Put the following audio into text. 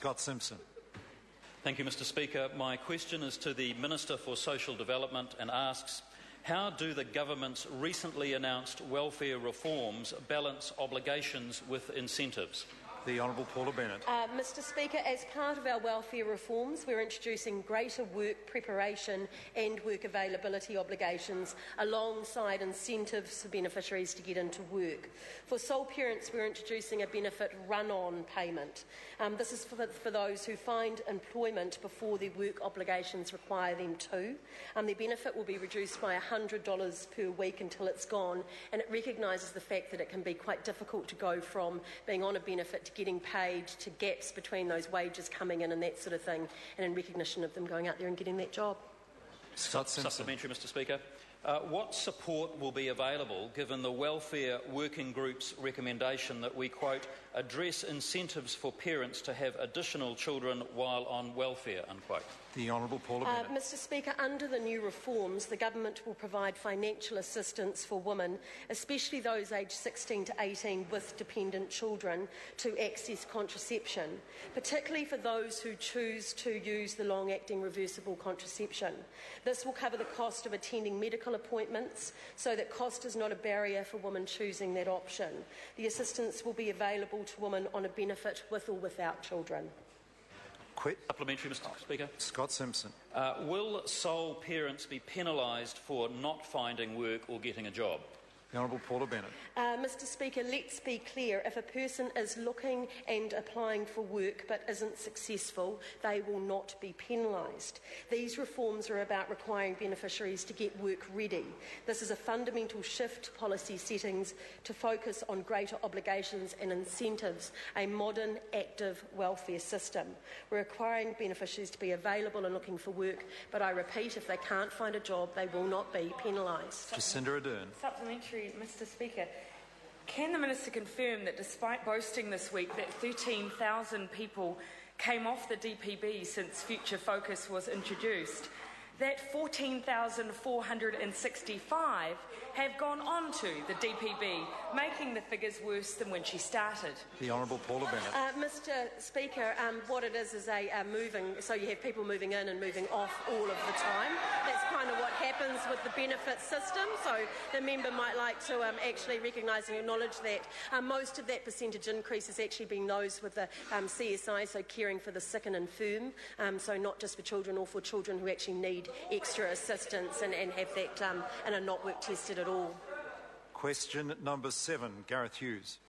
Scott Simpson. Thank you, Mr Speaker. My question is to the Minister for Social Development and asks, how do the government's recently announced welfare reforms balance obligations with incentives? The Honourable Paula Bennett. Mr Speaker, as part of our welfare reforms, we're introducing greater work preparation and work availability obligations alongside incentives for beneficiaries to get into work. For sole parents, we're introducing a benefit run-on payment. This is for those who find employment before their work obligations require them to. Their benefit will be reduced by $100 per week until it's gone, and it recognises the fact that it can be quite difficult to go from being on a benefit to getting paid, to gaps between those wages coming in and that sort of thing, and in recognition of them going out there and getting that job. Supplementary, Mr Speaker. What support will be available given the Welfare Working Group's recommendation that we, quote, address incentives for parents to have additional children while on welfare, unquote? The Honourable Paula Bennett. Mr Speaker, under the new reforms, the government will provide financial assistance for women, especially those aged 16 to 18 with dependent children, to access contraception, particularly for those who choose to use the long-acting reversible contraception. This will cover the cost of attending medical appointments so that cost is not a barrier for women choosing that option. The assistance will be available to women on a benefit with or without children. Supplementary, Mr Speaker. Scott Simpson. Will sole parents be penalised for not finding work or getting a job? The Honourable Paula Bennett. Mr Speaker, let's be clear. If a person is looking and applying for work but isn't successful, they will not be penalised. These reforms are about requiring beneficiaries to get work ready. This is a fundamental shift to policy settings to focus on greater obligations and incentives, a modern, active welfare system. We're requiring beneficiaries to be available and looking for work, but I repeat, if they can't find a job, they will not be penalised. Jacinda Ardern. Supplementary, Mr Speaker. Can the Minister confirm that despite boasting this week that 13,000 people came off the DPB since Future Focus was introduced, that 14,465 have gone on to the DPB, making the figures worse than when she started? The Honourable Paula Bennett. Mr Speaker, what it is a moving, so you have people moving in and moving off all of the time. That's kind of what happens with the benefit system, so the member might like to actually recognise and acknowledge that. Most of that percentage increase has actually been those with the CSI, so caring for the sick and infirm, so not just for children or for children who actually need extra assistance and have that and are not work tested at all. Question number 7, Gareth Hughes.